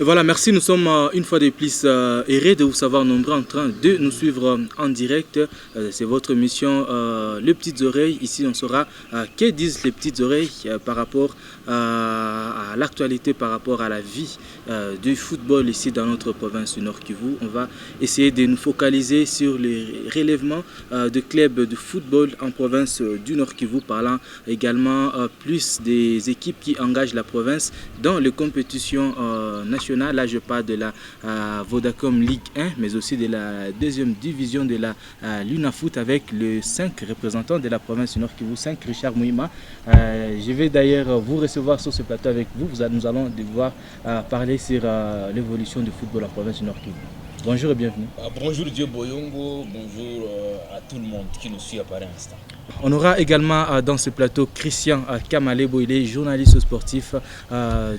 Voilà, merci. Nous sommes une fois de plus heureux de vous savoir nombreux en train de nous suivre en direct. C'est votre émission Les Petites Oreilles. Ici, on saura que disent les petites oreilles par rapport à l'actualité, par rapport à la vie du football ici dans notre province du Nord Kivu. On va essayer de nous focaliser sur les relèvements de clubs de football en province du Nord Kivu, parlant également plus des équipes qui engagent la province dans les compétitions nationales. Là, je parle de la Vodacom Ligue 1, mais aussi de la deuxième division de la Lunafoot avec les 5 représentants de la province du Nord Kivu, 5 Richard Mouima. Je vais d'ailleurs vous recevoir sur ce plateau avec vous. Nous allons devoir parler sur l'évolution du football en province du Nord Kivu. Bonjour et bienvenue. Bonjour Dieu Boyongo, bonjour à tout le monde qui nous suit à pareil instant. On aura également dans ce plateau Christian Kamalebo, il est journaliste sportif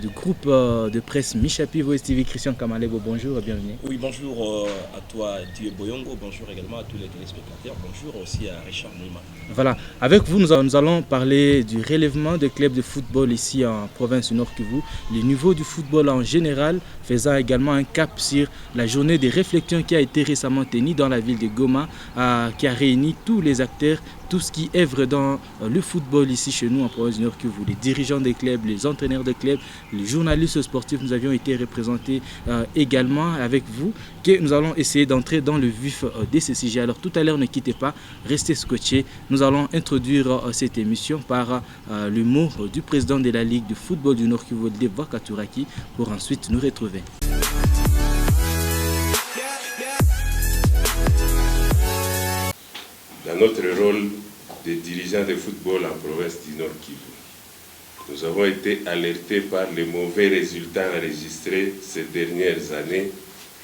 du groupe de presse Michapi Voice TV. Christian Kamalebo, bonjour et bienvenue. Oui, bonjour à toi Dieu Boyongo, bonjour également à tous les téléspectateurs, bonjour aussi à Richard Mouma. Voilà, avec vous nous allons parler du relèvement des clubs de football ici en province du Nord Kivu, le niveau du football en général, faisant également un cap sur la journée des réflexions qui a été récemment tenue dans la ville de Goma, qui a réuni tous les acteurs, tout ce qui œuvre dans le football ici chez nous en province du Nord Kivu, les dirigeants des clubs, les entraîneurs des clubs, les journalistes sportifs. Nous avions été représentés également avec vous, que nous allons essayer d'entrer dans le vif de ce sujet. Alors tout à l'heure, ne quittez pas, restez scotchés. Nous allons introduire cette émission par le mot du président de la Ligue de football du Nord Kivu, Deva Katuraki, pour ensuite nous retrouver. Dans notre rôle de dirigeants de football en province du Nord Kivu, nous avons été alertés par les mauvais résultats enregistrés ces dernières années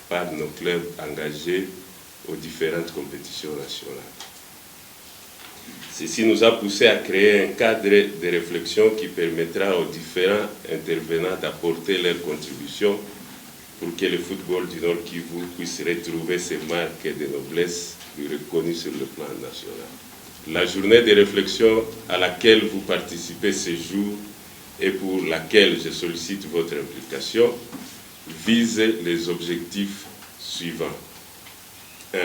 par nos clubs engagés aux différentes compétitions nationales. Ceci nous a poussé à créer un cadre de réflexion qui permettra aux différents intervenants d'apporter leur contribution pour que le football du Nord Kivu puisse retrouver ses marques de noblesse reconnues sur le plan national. La journée de réflexion à laquelle vous participez ce jour et pour laquelle je sollicite votre implication vise les objectifs suivants. 1.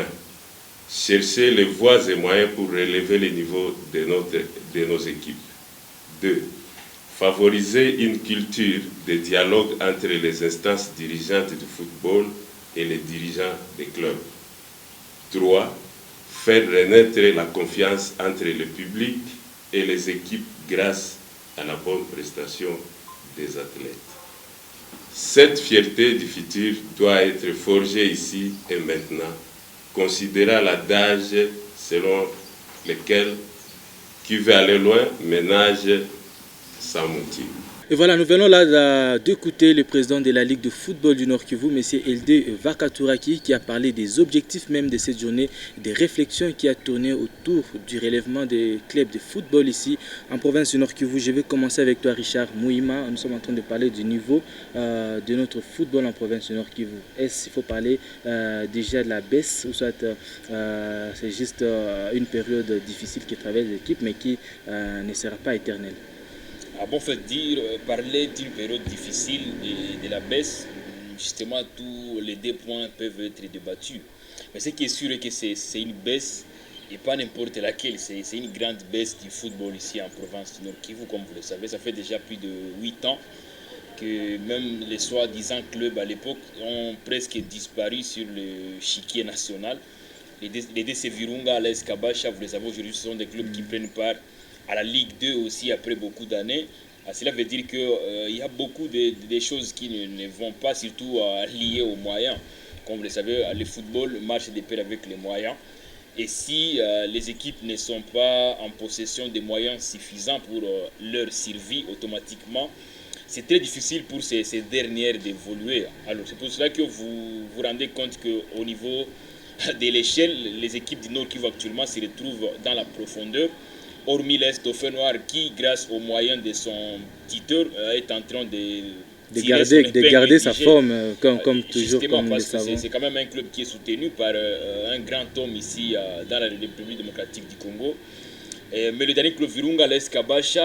Chercher les voies et moyens pour relever le niveau de nos équipes. 2. Favoriser une culture de dialogue entre les instances dirigeantes du football et les dirigeants des clubs. 3. Faire renaître la confiance entre le public et les équipes grâce à la bonne prestation des athlètes. Cette fierté du futur doit être forgée ici et maintenant, considérant l'adage selon lequel qui veut aller loin ménage sans motif. Et voilà, nous venons là d'écouter le président de la Ligue de football du Nord Kivu, M. Elde Vakaturaki, qui a parlé des objectifs même de cette journée, des réflexions qui a tourné autour du relèvement des clubs de football ici en province du Nord Kivu. Je vais commencer avec toi, Richard Mouima. Nous sommes en train de parler du niveau de notre football en province du Nord Kivu. Est-ce qu'il faut parler déjà de la baisse ou soit c'est juste une période difficile qui traverse l'équipe mais qui ne sera pas éternelle? Parler d'une période difficile de la baisse, justement tous les 2 points peuvent être débattus. Mais ce qui est sûr est que c'est une baisse et pas n'importe laquelle. C'est une grande baisse du football ici en province du Nord Kivu, comme vous le savez. Ça fait déjà plus de 8 ans que même les soi-disant clubs à l'époque ont presque disparu sur le chiquier national. Les DC Virunga, l'AS Kabasha, vous les savez aujourd'hui, ce sont des clubs qui prennent part à la Ligue 2 aussi après beaucoup d'années. Cela veut dire qu'il y a beaucoup de choses qui ne vont pas, surtout liées aux moyens. Comme vous le savez, le football marche de pair avec les moyens. Et si les équipes ne sont pas en possession des moyens suffisants pour leur survie automatiquement, c'est très difficile pour ces dernières d'évoluer. Alors c'est pour cela que vous vous rendez compte qu'au niveau de l'échelle, les équipes du Nord Kivu actuellement se retrouvent dans la profondeur. Hormis l'Est Dauphin Noir qui, grâce aux moyens de son tuteur, est en train de garder sa forme comme toujours. Comme parce que c'est quand même un club qui est soutenu par un grand homme ici dans la République démocratique du Congo. Mais le dernier club Virunga, l'AS Kabasha,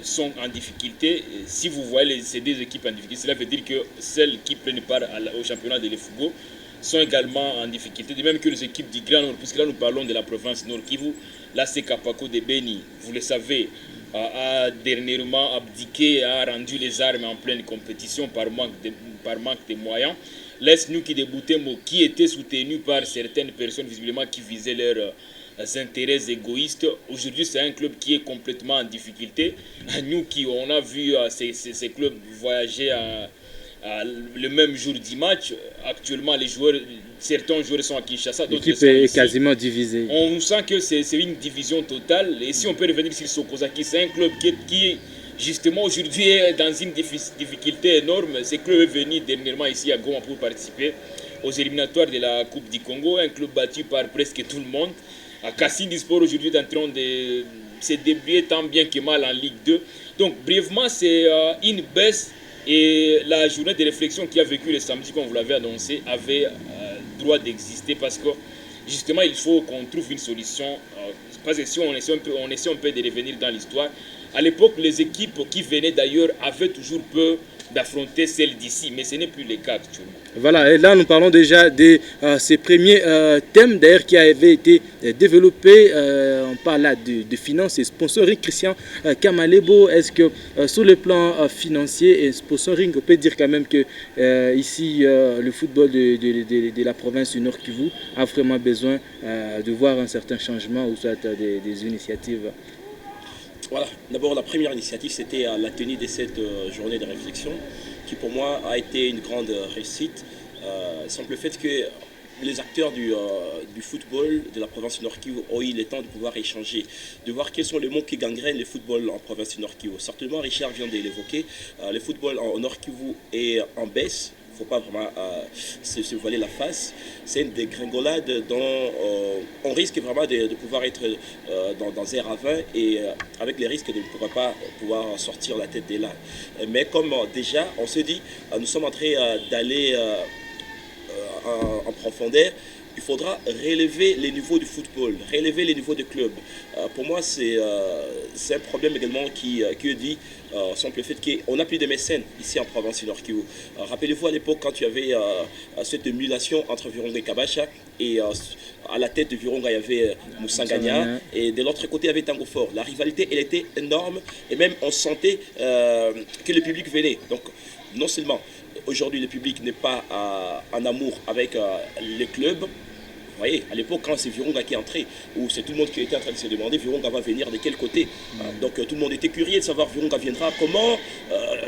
sont en difficulté. Si vous voyez ces deux équipes en difficulté, cela veut dire que celles qui prennent part au championnat de l'EFUGO sont également en difficulté, de même que les équipes du Grand Nord, puisque là nous parlons de la province Nord Kivu. Là c'est Kapako de Beni, vous le savez, a dernièrement abdiqué, a rendu les armes en pleine compétition par manque de moyens. Laisse-nous qui déboutait, qui était soutenu par certaines personnes visiblement qui visaient leurs intérêts égoïstes. Aujourd'hui, c'est un club qui est complètement en difficulté. Nous qui on a vu ces clubs voyager le même jour du match, actuellement certains joueurs sont à Kinshasa. L'équipe est quasiment divisée. On sent que c'est une division totale. Et si on peut revenir sur Sokozaki, c'est un club qui justement aujourd'hui est dans une difficulté énorme. Ce club est venu dernièrement ici à Goma pour participer aux éliminatoires de la Coupe du Congo, un club battu par presque tout le monde. Cassini Sport aujourd'hui est en train de se débrouiller tant bien que mal en Ligue 2. Donc brièvement, c'est une baisse, et la journée de réflexion qui a vécu le samedi, comme vous l'avez annoncé, avait droit d'exister, parce que justement il faut qu'on trouve une solution. Parce que si on essaie un peu de revenir dans l'histoire, à l'époque les équipes qui venaient d'ailleurs avaient toujours peur d'affronter celles d'ici, mais ce n'est plus le cas actuellement. Voilà, et là nous parlons déjà de ces premiers thèmes d'ailleurs qui avaient été développés. On parle là de finances et sponsoring. Christian Kamalebo, est-ce que sur le plan financier et sponsoring, on peut dire quand même que ici le football de la province du Nord Kivu a vraiment besoin de voir un certain changement ou soit des initiatives? Voilà, d'abord la première initiative, c'était la tenue de cette journée de réflexion qui pour moi a été une grande réussite. Simple fait que les acteurs du football de la province du Nord Kivu ont eu le temps de pouvoir échanger, de voir quels sont les mots qui gangrènent le football en province du Nord Kivu. Certainement, Richard vient de l'évoquer, le football en Nord Kivu est en baisse. Il ne faut pas vraiment se voiler la face. C'est une dégringolade dont on risque vraiment de pouvoir être dans un ravin et avec les risques de ne pas pouvoir sortir la tête de là. Mais comme déjà, on se dit, nous sommes en train d'aller en profondeur, il faudra relever les niveaux du football, relever les niveaux des clubs. Pour moi, c'est un problème également qui dit, simple fait qu'on n'a plus de mécènes ici en province du Nord Kivu. Rappelez-vous à l'époque quand tu avais cette émulation entre Virunga et Kabacha, et à la tête de Virunga il y avait Moussangania, et de l'autre côté il y avait Tango Fort. La rivalité elle était énorme, et même on sentait que le public venait. Donc non seulement aujourd'hui le public n'est pas en amour avec les clubs. Vous voyez, à l'époque, quand c'est Virunga qui est entré, où c'est tout le monde qui était en train de se demander Virunga va venir de quel côté. Donc tout le monde était curieux de savoir Virunga viendra comment,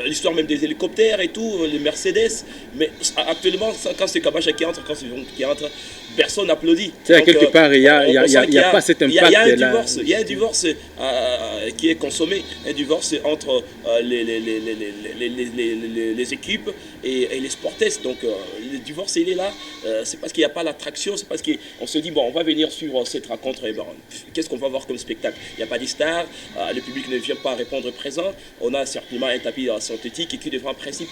l'histoire même des hélicoptères et tout, les Mercedes. Mais actuellement, quand c'est Kabacha qui entre, quand c'est Virunga qui entre, personne n'applaudit. C'est quelque part, il n'y a pas cet impact. Il y a un divorce qui est consommé, un divorce entre les équipes et les sportifs. Donc le divorce, il est là. C'est parce qu'il n'y a pas l'attraction, c'est parce qu'on se dit, bon, on va venir suivre cette rencontre. Et ben, qu'est-ce qu'on va voir comme spectacle? Il n'y a pas de stars, le public ne vient pas répondre présent. On a certainement un tapis synthétique et qui devrait en principe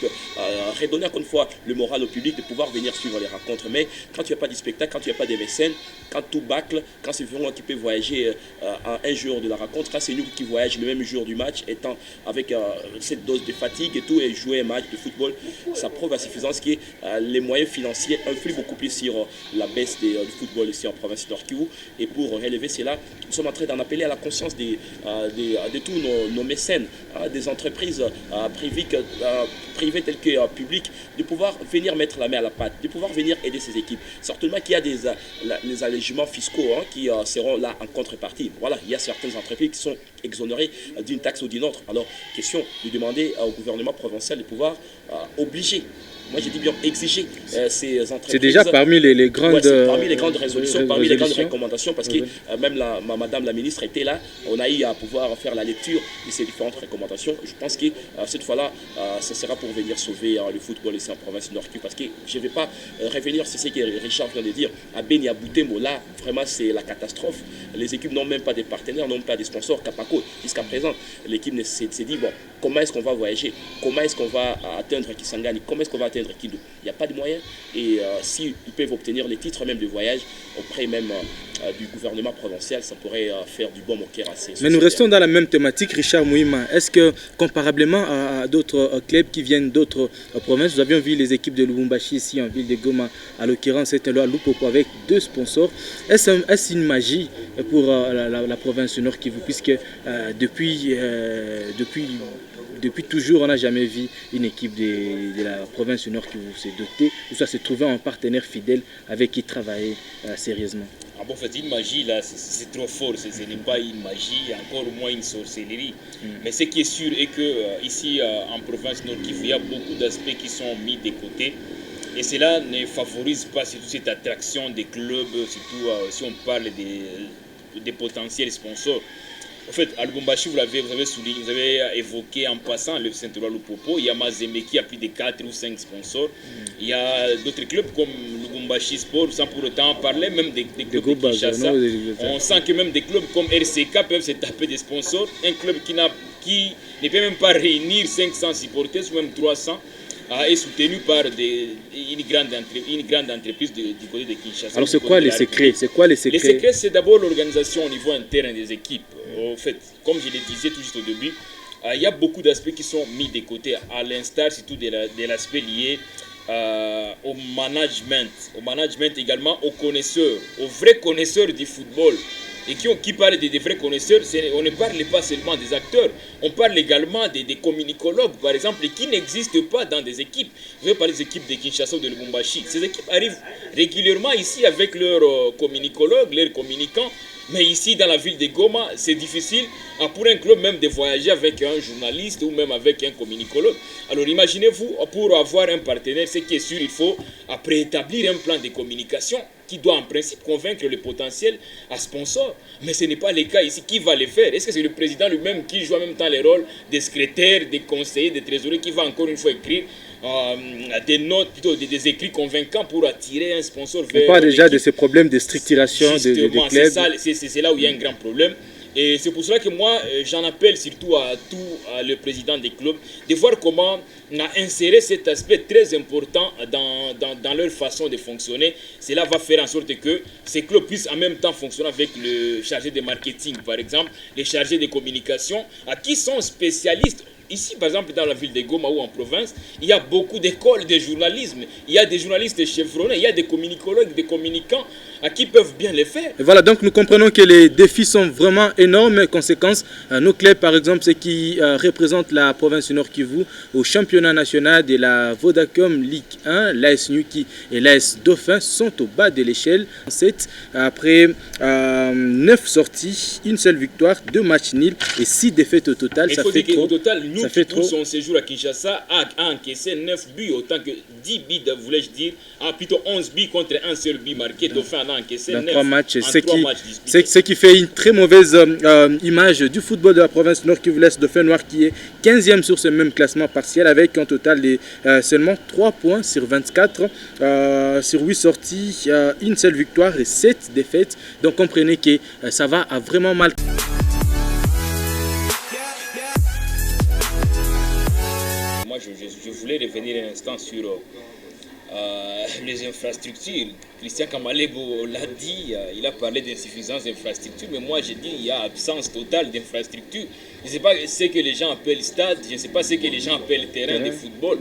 redonner encore une fois le moral au public de pouvoir venir suivre les rencontres. Mais quand tu n'as pas de spectacle, quand tu n'as pas de mécènes, quand tout bâcle, quand c'est vraiment qui peut voyager un jour de la rencontre, quand c'est nous qui voyageons le même jour du match, étant avec cette dose de fatigue et tout, et jouer un match de football, ça prouve à suffisance que les moyens financiers influent beaucoup plus sur la baisse du football ici en province du Nord Kivu. Et pour relever cela, nous sommes en train d'en appeler à la conscience de tous nos mécènes, des entreprises privées telles que publiques, de pouvoir venir mettre la main à la pâte, de pouvoir venir aider ces équipes. Certainement qu'il y a les allègements fiscaux qui seront là en contrepartie. Voilà, il y a certaines entreprises qui sont exonérées d'une taxe ou d'une autre. Alors, question de demander au gouvernement provincial de pouvoir obliger, moi j'ai dit bien exiger ces entreprises. C'est déjà parmi les grandes, parmi les grandes résolutions, parmi les grandes recommandations, parce que même madame la ministre était là, on a eu à pouvoir faire la lecture de ces différentes recommandations. Je pense que cette fois-là, ce sera pour venir sauver le football ici en province du Nord Kivu, parce que je ne vais pas revenir, c'est ce que Richard vient de dire, à Beni, à Butembo, là, vraiment c'est la catastrophe. Les équipes n'ont même pas de partenaires, n'ont même pas de sponsors. Kapako, jusqu'à présent, l'équipe s'est dit, bon, comment est-ce qu'on va voyager? Comment est-ce qu'on va atteindre Kisangani? Comment est-ce qu'on va atteindre atteindre Kindu. Il n'y a pas de moyens. Et s'ils peuvent obtenir les titres même de voyage auprès même du gouvernement provincial, ça pourrait faire du bon moqueur à ces. Mais nous restons dans la même thématique, Richard Mouima. Est-ce que, comparablement à d'autres clubs qui viennent d'autres provinces, nous avions vu les équipes de Lubumbashi ici en ville de Goma, à l'occurrence c'était le Lupopo avec 2 sponsors. Est-ce une magie pour la province du Nord Kivu, puisque depuis toujours, on n'a jamais vu une équipe de la province du Nord qui s'est dotée, ou ça s'est trouvé un partenaire fidèle avec qui travailler sérieusement. Ah bon, en fait, une magie, là, c'est trop fort. Ce n'est pas une magie, encore moins une sorcellerie. Mais ce qui est sûr est que ici, en province Nord Kivu, il y a beaucoup d'aspects qui sont mis de côté. Et cela ne favorise pas surtout cette attraction des clubs, surtout si on parle des potentiels sponsors. En fait, à Lubumbashi, vous avez souligné, vous avez évoqué en passant le Saint-Éloi Lupopo. Il y a Mazembe qui a plus de 4 ou 5 sponsors. Il y a d'autres clubs comme Lubumbashi Sport, sans pour autant parler, même des clubs de Kinshasa. On sent que même des clubs comme RCK peuvent se taper des sponsors. Un club qui ne peut même pas réunir 500 supporters, ou même 300. Est soutenu par une grande entreprise du côté de Kinshasa. Alors c'est quoi les secrets? Les secrets, c'est d'abord l'organisation au niveau interne des équipes. En fait, comme je le disais tout juste au début, il y a beaucoup d'aspects qui sont mis de côté, à l'instar surtout de l'aspect lié au management. Au management également, aux connaisseurs, aux vrais connaisseurs du football. Et qui parle des vrais connaisseurs, on ne parle pas seulement des acteurs, on parle également des communicologues, par exemple, qui n'existent pas dans des équipes. Vous avez parlé des équipes de Kinshasa ou de Lubumbashi. Ces équipes arrivent régulièrement ici avec leurs communicologues, leurs communicants. Mais ici, dans la ville de Goma, c'est difficile pour un club même de voyager avec un journaliste ou même avec un communicologue. Alors imaginez-vous, pour avoir un partenaire, ce qui est sûr, il faut préétablir un plan de communication qui doit en principe convaincre le potentiel à sponsor. Mais ce n'est pas le cas ici. Qui va le faire? Est-ce que c'est le président lui-même qui joue en même temps les rôles des secrétaires, des conseillers, des trésoriers, qui va encore une fois écrire des notes, plutôt des écrits convaincants pour attirer un sponsor vers... On parle déjà de ces problèmes de structuration de clubs. C'est là où il y a un grand problème. Et c'est pour cela que moi, j'en appelle surtout à le président des clubs de voir comment insérer cet aspect très important dans leur façon de fonctionner. Cela va faire en sorte que ces clubs puissent en même temps fonctionner avec le chargé de marketing, par exemple, les chargés de communication, qui sont spécialistes. Ici, par exemple, dans la ville de Goma ou en province, il y a beaucoup d'écoles de journalisme. Il y a des journalistes chevronnés, il y a des communicologues, des communicants qui peuvent bien le faire. Et voilà, donc nous comprenons que les défis sont vraiment énormes. Conséquence, nos clubs, par exemple, ceux qui représentent la province du Nord Kivu au championnat national de la Vodacom Ligue 1, l'AS Nuki et l'AS Dauphin sont au bas de l'échelle. Après 9 sorties, une seule victoire, 2 matchs nuls et 6 défaites au total. Ça fait trop. Au total, nous, pour son séjour à Kinshasa, a encaissé 9 buts, autant que 10 buts, voulais-je dire, plutôt 11 buts contre un seul but marqué. Dauphin a encaissé 9 3 matchs. disputés. Ce qui fait une très mauvaise image du football de la province Nord Kivu, l'AS Dauphin Noir qui est 15e sur ce même classement partiel avec un total de seulement 3 points sur 24, sur 8 sorties, une seule victoire et 7 défaites. Donc comprenez que ça va vraiment mal. Je voulais revenir un instant sur les infrastructures. Christian Kamalebo l'a dit, il a parlé d'insuffisance d'infrastructures, mais moi j'ai dit qu'il y a absence totale d'infrastructures. Je ne sais pas ce que les gens appellent stade, je ne sais pas ce que les gens appellent terrain de football.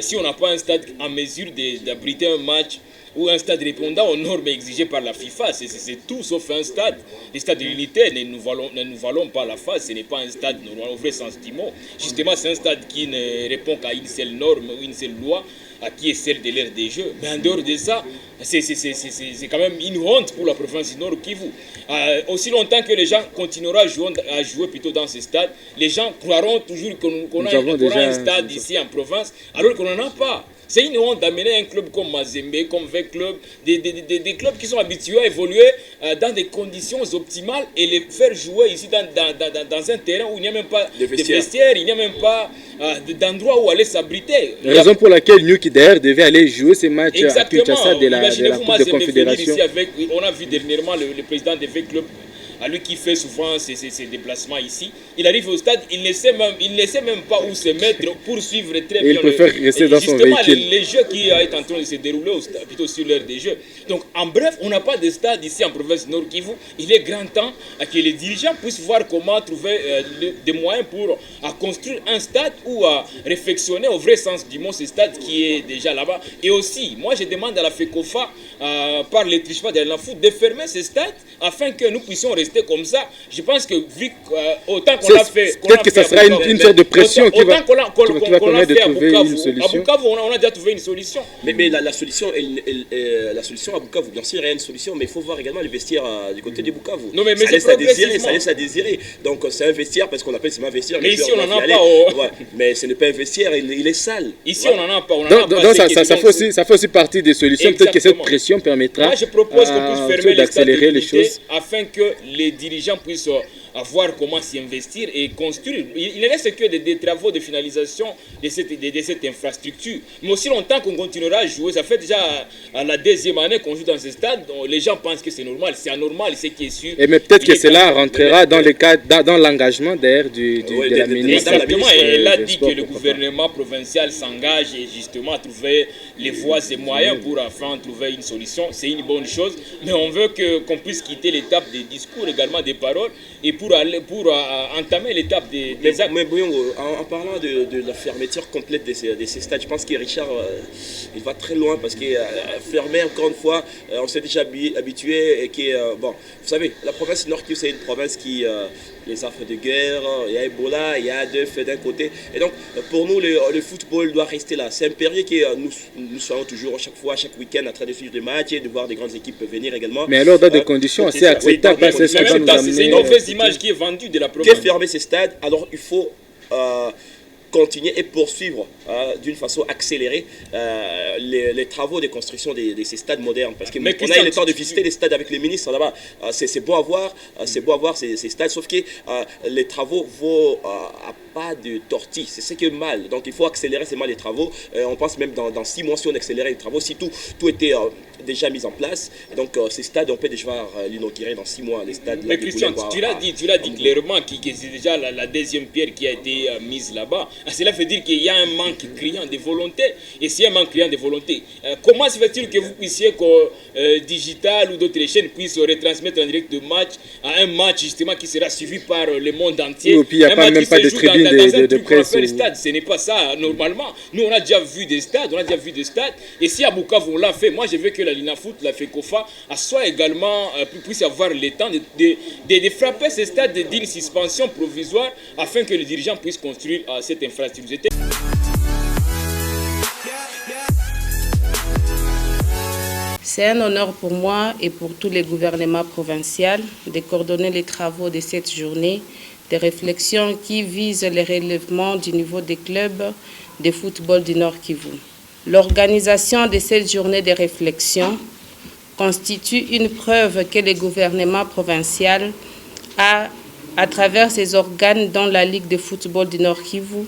Si on n'a pas un stade en mesure d'abriter un match ou un stade répondant aux normes exigées par la FIFA, c'est tout sauf un stade. Les stades de l'unité ne nous valons pas la face, ce n'est pas un stade normal au vrai sens du mot. Justement, c'est un stade qui ne répond qu'à une seule norme ou une seule loi, qui est celle de l'ère des jeux. Mais en dehors de ça, c'est quand même une honte pour la province du Nord Kivu. Aussi longtemps que les gens continueront à jouer plutôt dans ce stade, les gens croiront toujours qu'on a un stade ici en province, alors qu'on n'en a pas. C'est une honte d'amener un club comme Mazembe, comme VEC Club, des clubs qui sont habitués à évoluer dans des conditions optimales et les faire jouer ici dans un terrain où il n'y a même pas de vestiaires, il n'y a même pas d'endroit où aller s'abriter. Raison pour laquelle Nuki d'ailleurs devait aller jouer ces matchs à Kinshasa de la Coupe de Confédération. On a vu dernièrement le président de VEC Club à lui qui fait souvent ses déplacements ici, il arrive au stade, il ne sait même pas où se mettre pour suivre très bien. Il préfère rester dans son véhicule. Les jeux qui est en train de se dérouler plutôt sur l'heure des jeux. Donc en bref, on n'a pas de stade ici en province Nord Kivu. Il est grand temps que les dirigeants puissent voir comment trouver des moyens pour construire un stade ou à réfectionner au vrai sens du mot ce stade qui est déjà là-bas. Et aussi, moi je demande à la FECOFA, par les trichements de la foot, de fermer ce stade afin que nous puissions rester comme ça. Je pense que vu autant qu'on l'a fait... Peut-être que ça sera une sorte de pression qui va permettre de trouver une solution. À Bukavu, on a déjà trouvé une solution. Mais la solution à Bukavu, bien sûr, il y a une solution, mais il faut voir également les vestiaires du côté de Bukavu. Non, mais ça laisse à désirer. Donc c'est un vestiaire parce qu'on appelle ça un vestiaire. Mais ici, on n'en a pas. Ouais, mais ce n'est pas un vestiaire, il est sale. Ici, on n'en a pas. Donc ça fait aussi partie des solutions. Peut-être que cette pression permettra d'accélérer les choses. Afin que les dirigeants puissent voir comment s'y investir et construire. Il ne reste que des travaux de finalisation de cette infrastructure. Mais aussi longtemps qu'on continuera à jouer, ça fait déjà à la deuxième année qu'on joue dans ce stade, donc les gens pensent que c'est normal. C'est anormal, c'est qui est sûr. Et mais peut-être que cela rentrera dans l'engagement d'ailleurs de la ministre. Exactement, elle a dit que le gouvernement provincial s'engage justement à trouver les voies et moyens pour enfin trouver une solution. C'est une bonne chose, mais on veut qu'on puisse quitter l'étape des discours, également des paroles, et pour entamer l'étape des actes. Mais Boyongo, en parlant de la fermeture complète de ces stades, je pense que Richard il va très loin parce que fermer encore une fois, on s'est déjà habitué et que bon, vous savez, la province Nord Kivu c'est une province qui les affres de guerre, il y a Ebola, il y a ADF d'un côté. Et donc, pour nous, le football doit rester là. C'est impérieux que nous soyons toujours, chaque fois, chaque week-end, en train de suivre des matchs et de voir des grandes équipes venir également. Mais alors, dans des conditions assez acceptables, c'est ce qui va nous amener. C'est une mauvaise image qui est vendue de la province. Pour fermer ces stades, alors il faut continuer et poursuivre d'une façon accélérée les travaux de construction de ces stades modernes. Parce qu'on a eu le temps de visiter les stades avec les ministres là-bas. C'est beau à voir, ces stades, sauf que les travaux vont à pas de tortille. C'est ce qui est mal. Donc il faut accélérer seulement les travaux. On pense même dans 6 mois, si on accélérait les travaux, si tout était déjà mis en place. Et donc ces stades, on peut déjà l'inaugurer dans 6 mois. Les stades, mais Christian, tu l'as dit clairement que c'est déjà la deuxième pierre qui a été mise là-bas. Cela veut dire qu'il y a un manque criant de volonté. Et s'il y a un manque criant de volonté, comment se fait-il que vous puissiez, Digital ou d'autres chaînes puissent retransmettre en direct de match à un match justement qui sera suivi par le monde entier? Et puis il n'y a même pas de tribune de presse. Ce n'est pas ça normalement. Nous on a déjà vu des stades, Et si à Bukavu on l'a fait, moi je veux que la Linafoot, la FECOFA, soit également puisse avoir le temps de frapper ces stades d'une suspension provisoire afin que les dirigeants puissent construire cette infrastructure. C'est un honneur pour moi et pour tous les gouvernements provinciaux de coordonner les travaux de cette journée de réflexion qui vise le relèvement du niveau des clubs de football du Nord Kivu. L'organisation de cette journée de réflexion constitue une preuve que le gouvernement provincial a, à travers ses organes dont la Ligue de football du Nord Kivu,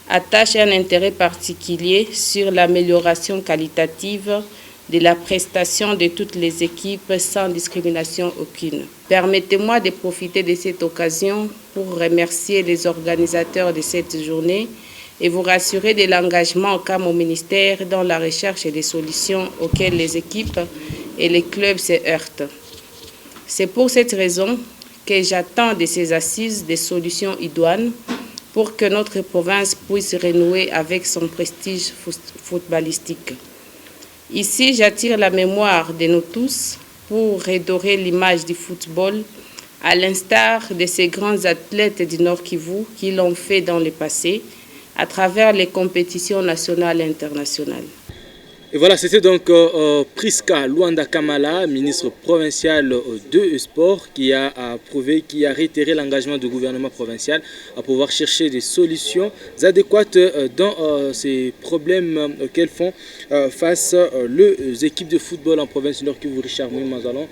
attache un intérêt particulier sur l'amélioration qualitative de la prestation de toutes les équipes sans discrimination aucune. Permettez-moi de profiter de cette occasion pour remercier les organisateurs de cette journée et vous rassurer de l'engagement qu'a mon ministère dans la recherche des solutions auxquelles les équipes et les clubs se heurtent. C'est pour cette raison que j'attends de ces assises des solutions idoines pour que notre province puisse renouer avec son prestige footballistique. Ici, j'attire la mémoire de nous tous pour redorer l'image du football, à l'instar de ces grands athlètes du Nord Kivu qui l'ont fait dans le passé, à travers les compétitions nationales et internationales. Et voilà, c'était donc Priska Luanda Kamala, ministre provincial de sport, qui a réitéré l'engagement du gouvernement provincial à pouvoir chercher des solutions adéquates dans ces problèmes auxquels font face les équipes de football en province du Nord Kivu. Richard Mouima, nous allons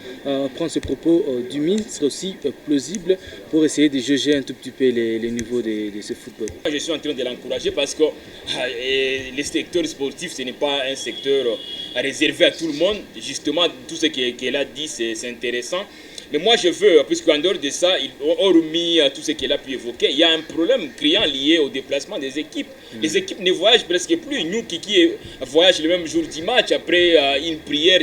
prendre ce propos du ministre aussi plausible pour essayer de juger un tout petit peu les niveaux de ce football. Je suis en train de l'encourager parce que le secteur sportif, ce n'est pas un secteur réservé à tout le monde. Justement, tout ce qu'elle a dit, c'est intéressant. Mais moi, je veux, puisqu'en dehors de ça, hormis tout ce qu'elle a pu évoquer, il y a un problème criant lié au déplacement des équipes. Les équipes ne voyagent presque plus. Nous qui voyagent le même jour du match, après une prière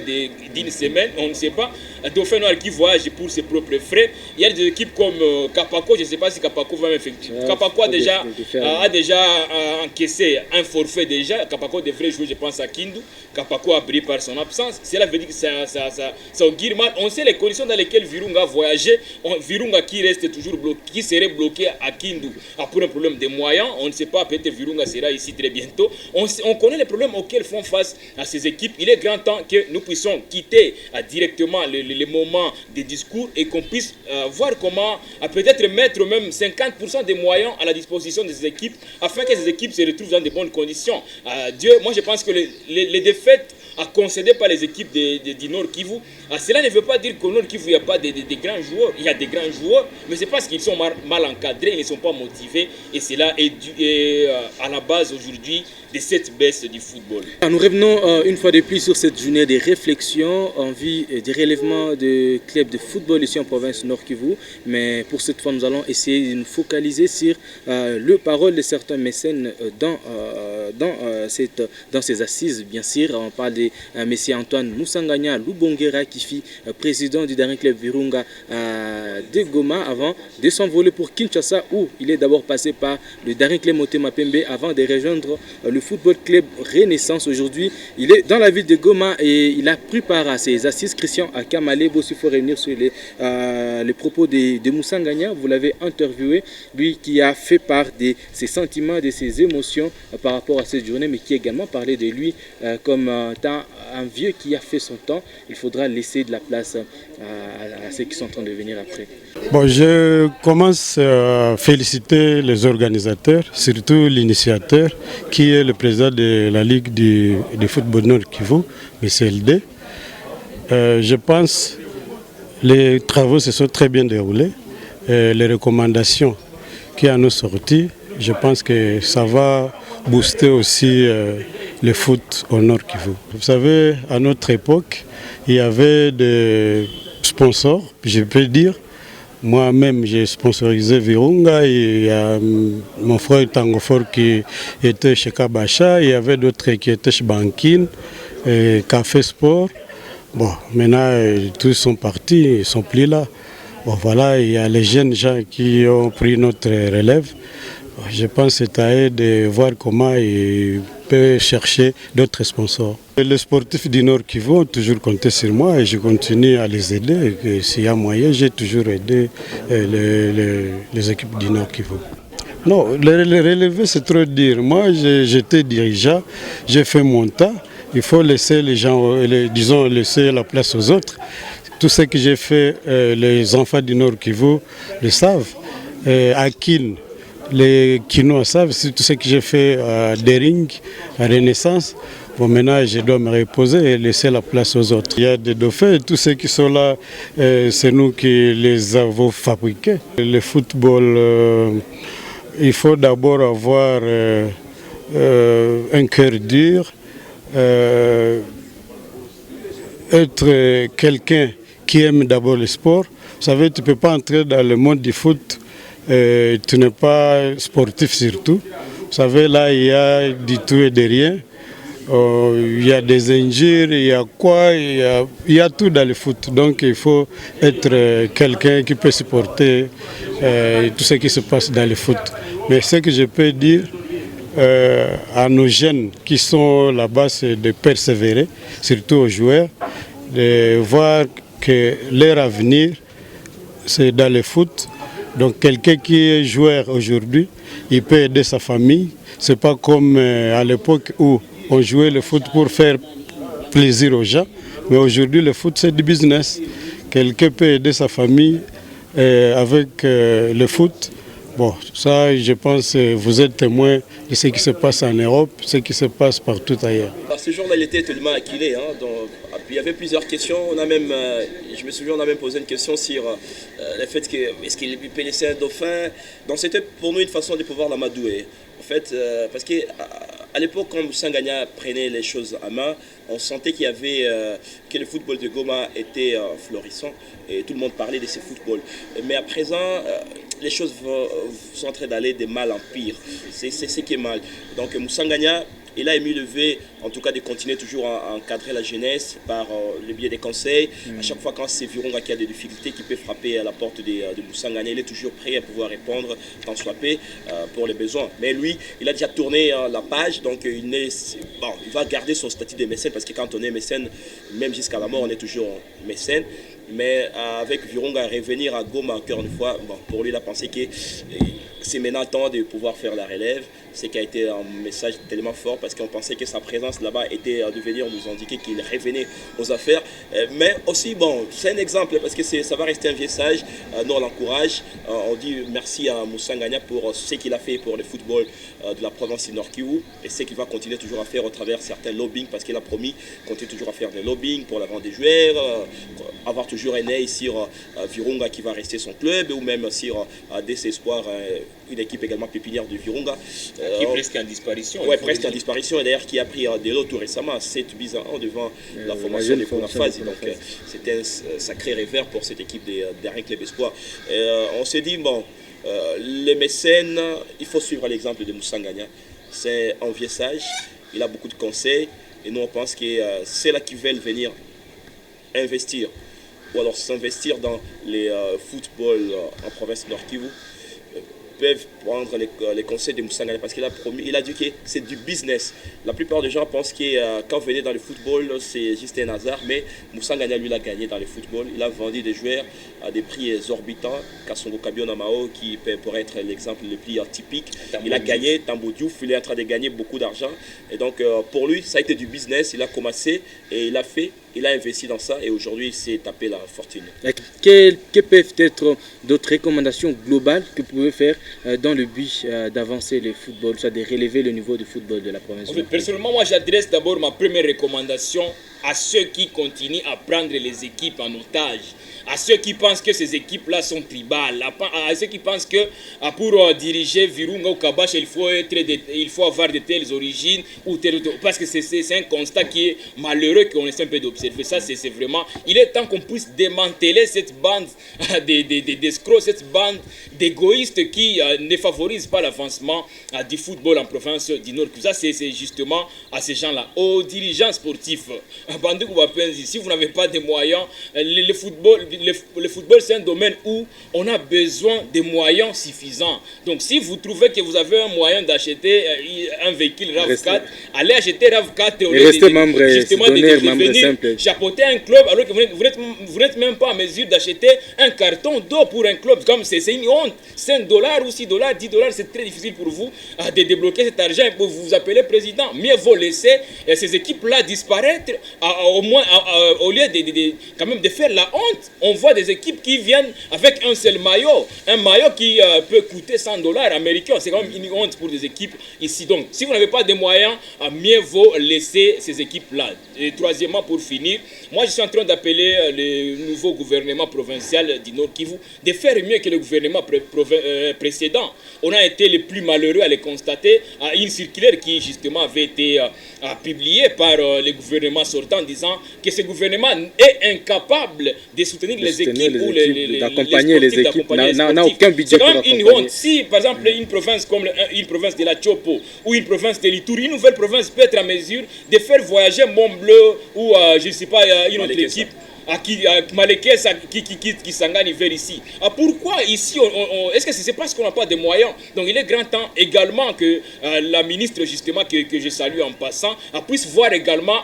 d'une semaine, on ne sait pas. Dauphin Noir qui voyage pour ses propres frais. Il y a des équipes comme Kapako, je ne sais pas si Kapako va m'effectuer. Kapako a déjà encaissé un forfait déjà. Kapako devrait jouer, je pense, à Kindu. Kapako a brillé par son absence. Cela veut dire que ça augure mal. On sait les conditions dans lesquelles Virunga a voyagé. Virunga qui reste toujours bloqué, qui serait bloqué à Kindu pour un problème de moyens. On ne sait pas, peut-être Virunga sera ici très bientôt. On connaît les problèmes auxquels font face à ces équipes. Il est grand temps que nous puissions quitter directement les moments des discours et qu'on puisse voir comment peut-être mettre même 50% des moyens à la disposition des équipes afin que ces équipes se retrouvent dans de bonnes conditions. Moi je pense que les défaites concédées par les équipes du Nord Kivu, cela ne veut pas dire qu'au Nord Kivu il n'y a pas de grands joueurs. Il y a des grands joueurs, mais c'est parce qu'ils sont mal encadrés, ils ne sont pas motivés et cela est à la base aujourd'hui de cette baisse du football. Nous revenons une fois de plus sur cette journée de réflexion en vue du relèvement de clubs de football ici en province Nord Kivu. Mais pour cette fois, nous allons essayer de nous focaliser sur le parole de certains mécènes dans ces assises. Bien sûr, on parle de M. Antoine Moussanganya Lubongera qui fut président du dernier club Virunga de Goma avant de s'envoler pour Kinshasa où il est d'abord passé par le dernier club Motema Pembe avant de rejoindre le football club Renaissance. Aujourd'hui, il est dans la ville de Goma et il a pris part à ces assises. Christian Akamale, il faut revenir sur les propos de Moussanganya. Vous l'avez interviewé, lui qui a fait part de ses sentiments, de ses émotions par rapport à cette journée, mais qui a également parlé de lui comme un vieux qui a fait son temps. Il faudra laisser de la place à ceux qui sont en train de venir après. Bon, je commence à féliciter les organisateurs, surtout l'initiateur, qui est le président de la Ligue du football Nord Kivu, M. LD. Je pense que les travaux se sont très bien déroulés. Les recommandations qui en ont sorti, je pense que ça va booster aussi le foot au Nord Kivu. Vous savez, à notre époque, il y avait des sponsors, je peux dire. Moi-même, j'ai sponsorisé Virunga, il y a mon frère Tangofor qui était chez Kabacha, il y avait d'autres qui étaient chez Bankin, Café Sport. Bon, maintenant, tous sont partis, ils ne sont plus là. Bon, voilà, il y a les jeunes gens qui ont pris notre relève. Je pense que c'est à eux de voir comment ils peuvent chercher d'autres sponsors. Les sportifs du Nord Kivu ont toujours compté sur moi et je continue à les aider. S'il y a moyen, j'ai toujours aidé les équipes du Nord Kivu. Non, les relever, c'est trop dire. Moi, j'étais dirigeant, j'ai fait mon temps. Il faut laisser les gens, disons, laisser la place aux autres. Tout ce que j'ai fait, les enfants du Nord Kivu le savent. À Kin, les Kinois savent, c'est tout ce que j'ai fait à Dering, à Renaissance. Bon, maintenant, je dois me reposer et laisser la place aux autres. Il y a des dauphins et tous ceux qui sont là, c'est nous qui les avons fabriqués. Le football, il faut d'abord avoir un cœur dur, être quelqu'un qui aime d'abord le sport. Vous savez, tu ne peux pas entrer dans le monde du foot, tu n'es pas sportif surtout. Vous savez, là, il y a du tout et de rien. Il y a des injures, il y a quoi, il y a tout dans le foot. Donc il faut être quelqu'un qui peut supporter tout ce qui se passe dans le foot. Mais ce que je peux dire à nos jeunes qui sont là-bas, c'est de persévérer, surtout aux joueurs, de voir que leur avenir, c'est dans le foot. Donc quelqu'un qui est joueur aujourd'hui, il peut aider sa famille. Ce n'est pas comme à l'époque où on jouait le foot pour faire plaisir aux gens, mais aujourd'hui le foot c'est du business. Quelqu'un peut aider sa famille avec le foot. Bon, ça je pense que vous êtes témoin de ce qui se passe en Europe, ce qui se passe partout ailleurs. Ce jour-là, il était tellement acquilé. Il y avait plusieurs questions. Je me souviens, on a même posé une question sur le fait que est-ce qu'il peut laisser un dauphin. Donc c'était pour nous une façon de pouvoir l'amadouer. En fait, parce qu'à à l'époque, quand Moussa Ngania prenait les choses à main, on sentait qu'il y avait, que le football de Goma était florissant et tout le monde parlait de ce football. Mais à présent, les choses sont en train d'aller de mal en pire. C'est ce qui est mal. Donc Moussa Ngania, il a émis levé, en tout cas, de continuer toujours à encadrer la jeunesse par le biais des conseils. À chaque fois, quand c'est Virunga qui a des difficultés, qui peut frapper à la porte de Moussa Ngania, il est toujours prêt à pouvoir répondre, tant soit peu, pour les besoins. Mais lui, il a déjà tourné la page, donc il va garder son statut de mécène, parce que quand on est mécène, même jusqu'à la mort, on est toujours mécène. Mais avec Virunga revenir à Goma encore une fois, pour lui, il a pensé que c'est maintenant le temps de pouvoir faire la relève. Ce qui a été un message tellement fort parce qu'on pensait que sa présence là-bas était de venir nous indiquer qu'il revenait aux affaires. Mais aussi, c'est un exemple parce que ça va rester un vieux sage. Nous, on l'encourage. On dit merci à Moussa Ngania pour ce qu'il a fait pour le football de la province du Nord Kivu et ce qu'il va continuer toujours à faire au travers certains lobbying parce qu'il a promis continuer toujours à faire des lobbying pour la vente des joueurs, avoir toujours un œil sur Virunga qui va rester son club ou même sur des espoirs, une équipe également pépinière de Virunga. Qui est presque en disparition. Oui, presque en disparition. Et d'ailleurs, qui a pris des lots tout récemment, 7 buts à 1 devant la formation des premières phases. Donc, c'était un sacré revers pour cette équipe des Club Espoir. On s'est dit, les mécènes, il faut suivre l'exemple de Moussa Ngania. C'est un vieux sage, il a beaucoup de conseils. Et nous, on pense que c'est là qu'ils veulent venir investir ou alors s'investir dans les football en province Nord Kivu peuvent prendre les conseils de Moussa Ngania parce qu'il a promis, il a dit que c'est du business. La plupart des gens pensent que quand venir dans le football, c'est juste un hasard, mais Moussa Ngania, lui, il a gagné dans le football. Il a vendu des joueurs à des prix exorbitants. Kassongo Kabio Namao, qui pourrait être l'exemple le plus typique. Il a gagné, Tambo Diouf, il est en train de gagner beaucoup d'argent. Et donc, pour lui, ça a été du business. Il a commencé et il a fait. Il a investi dans ça et aujourd'hui, il s'est tapé la fortune. Quelles peuvent être d'autres recommandations globales que vous pouvez faire dans le but d'avancer le football, soit de relever le niveau du football de la province? Personnellement, moi, j'adresse d'abord ma première recommandation à ceux qui continuent à prendre les équipes en otage, à ceux qui pensent que ces équipes-là sont tribales, à ceux qui pensent que pour diriger Virunga ou Kabash, il faut avoir de telles origines, parce que c'est un constat qui est malheureux qu'on essaie un peu d'observer. Ça, c'est vraiment... Il est temps qu'on puisse démanteler cette bande d'escrocs, cette bande d'égoïstes qui ne favorise pas l'avancement du football en province du Nord. Ça, c'est justement à ces gens-là, aux dirigeants sportifs. Si vous n'avez pas de moyens, le football, c'est un domaine où on a besoin de moyens suffisants. Donc, si vous trouvez que vous avez un moyen d'acheter un véhicule RAV4, allez acheter RAV4 et restez membre, justement de venir chapeauter un club alors que vous n'êtes même pas en mesure d'acheter un carton d'eau pour un club. Comme c'est une honte. $5 ou $6, $10, c'est très difficile pour vous de débloquer cet argent et pour vous appeler président. Mieux vaut laisser ces équipes-là disparaître au moins au lieu quand même de faire la honte. On voit des équipes qui viennent avec un seul maillot, un maillot qui peut coûter $100 américains. C'est quand même une honte pour des équipes ici. Donc, si vous n'avez pas de moyens, mieux vaut laisser ces équipes-là. Et troisièmement, pour finir, moi je suis en train d'appeler le nouveau gouvernement provincial du Nord Kivu de faire mieux que le gouvernement précédent. On a été les plus malheureux à le constater. Une circulaire qui justement avait été publiée par le gouvernement sortant disant que ce gouvernement est incapable de soutenir les équipes ou d'accompagner les équipes, n'a aucun budget pour accompagner. C'est quand même une honte. Si par exemple une province comme une province de la Chopo ou une province de l'Ituri, une nouvelle province peut être en mesure de faire voyager Mont-Bleu ou je ne sais pas une autre équipe Malekesa qui s'engage vers ici. Pourquoi ici est-ce que c'est parce qu'on n'a pas de moyens? Donc il est grand temps également que la ministre justement que je salue en passant puisse voir également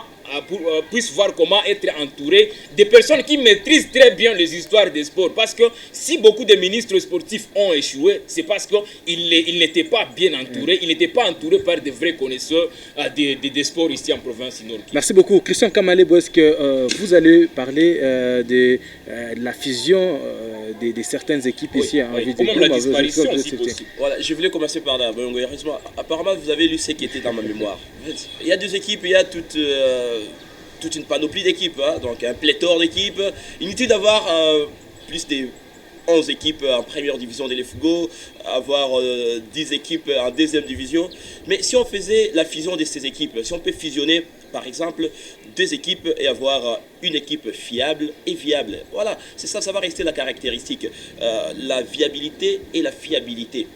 puisse voir comment être entouré de personnes qui maîtrisent très bien les histoires des sports. Parce que si beaucoup de ministres sportifs ont échoué, c'est parce qu'ils n'étaient pas bien entourés, ils n'étaient pas entourés par de vrais connaisseurs des sports ici en province Nord. Merci beaucoup. Christian Kamalebo, est-ce que vous allez parler de la fusion de certaines équipes ici en ville de la disparition aussi possible. Voilà, je voulais commencer par là. Apparemment, vous avez lu ce qui était dans ma mémoire. Il y a deux équipes, il y a toute une panoplie d'équipes, donc un pléthore d'équipes. Inutile d'avoir plus de 11 équipes en première division de l'EFUGO, avoir 10 équipes en deuxième division. Mais si on faisait la fusion de ces équipes, si on peut fusionner par exemple 2 équipes et avoir une équipe fiable et viable. Voilà, c'est ça, ça va rester la caractéristique. La viabilité et la fiabilité.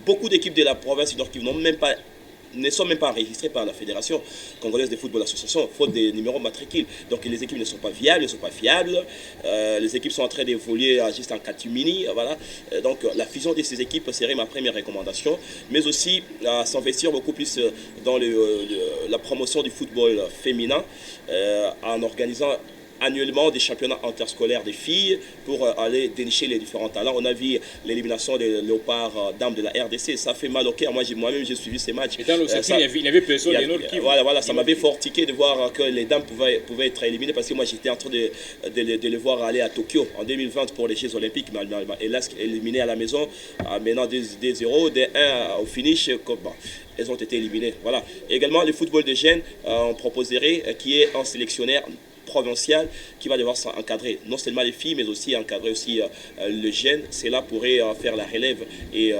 Beaucoup d'équipes de la province du Nord Kivu ne sont même pas enregistrées par la Fédération congolaise de football association, faute des numéros matricules. Donc les équipes ne sont pas viables, ne sont pas fiables. Les équipes sont en train d'évoluer juste en catimini. Voilà. Donc la fusion de ces équipes serait ma première recommandation. Mais aussi s'investir beaucoup plus dans la promotion du football féminin en organisant annuellement des championnats interscolaires des filles pour aller dénicher les différents talents. On a vu l'élimination des léopards dames de la RDC. Ça fait mal au cœur. Moi-même, j'ai suivi ces matchs. Et dans le circuit, il y avait personne des Nord Kivu. Voilà, ça m'avait fortifié de voir que les dames pouvaient être éliminées parce que moi, j'étais en train de les voir aller à Tokyo en 2020 pour les Jeux Olympiques. Mais hélas, éliminées à la maison, maintenant 2-0, 1 au finish. Bon, elles ont été éliminées. Voilà. Et également, le football des jeunes, on proposerait qui est un sélectionnaire provincial qui va devoir encadrer non seulement les filles mais aussi encadrer aussi le jeune. Cela pourrait faire la relève et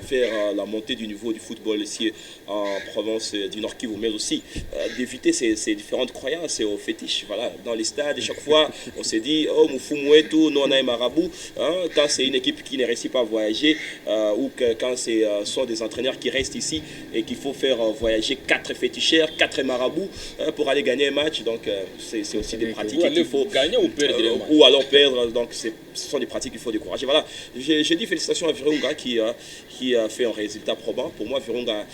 faire la montée du niveau du football ici en province du Nord Kivu, mais aussi d'éviter ces différentes croyances au fétiche. Voilà, dans les stades, chaque fois, on se dit « Oh, Moufou nous on a un marabout hein, ». Quand c'est une équipe qui ne réussit pas à voyager ou quand ce sont des entraîneurs qui restent ici et qu'il faut faire voyager 4 féticheurs, 4 marabouts pour aller gagner un match. Donc, c'est aussi des pratiques qu'il faut gagner ou perdre ou alors perdre. Donc, ce sont des pratiques qu'il faut décourager. Voilà, j'ai dit félicitations à Virunga qui a fait un résultat probant. Pour moi, Virunga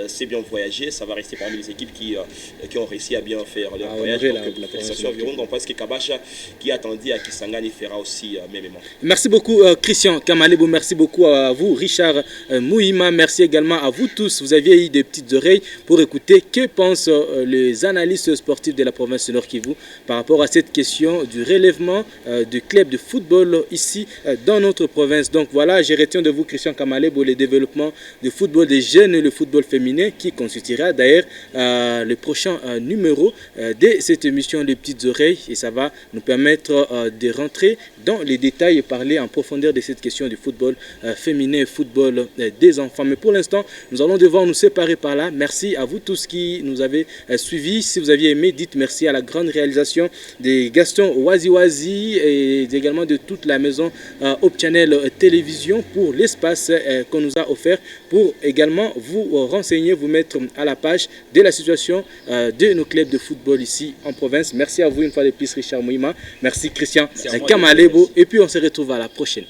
sait bien voyager. Ça va rester parmi les équipes qui ont réussi à bien faire leur voyage. Donc, félicitations à Virunga. On pense que Kabasha, qui attendit à Kisangani, fera aussi même. Merci beaucoup, Christian Kamalebo. Merci beaucoup à vous, Richard Mouhima. Merci également à vous tous. Vous aviez eu des petites oreilles pour écouter que pensent les analystes sportifs de la province de Nord Kivu par rapport à cette question du relèvement du club de football ici dans notre province. Donc voilà, je retiens de vous, Christian Kamalebo, le développement du football des jeunes et le football féminin qui constituera d'ailleurs le prochain numéro de cette émission Les Petites Oreilles, et ça va nous permettre de rentrer dans les détails et parler en profondeur de cette question du football féminin et football des enfants. Mais pour l'instant, nous allons devoir nous séparer par là. Merci à vous tous qui nous avez suivis. Si vous aviez aimé, dites merci à la grande réalisation de Gaston Waziwazi et également de toute la maison Hope Channel Télévision pour l'espace qu'on nous a offert pour également vous renseigner, vous mettre à la page de la situation de nos clubs de football ici en province. Merci à vous une fois de plus, Richard Mouhima. Merci Christian Kamalebo. Et puis on se retrouve à la prochaine.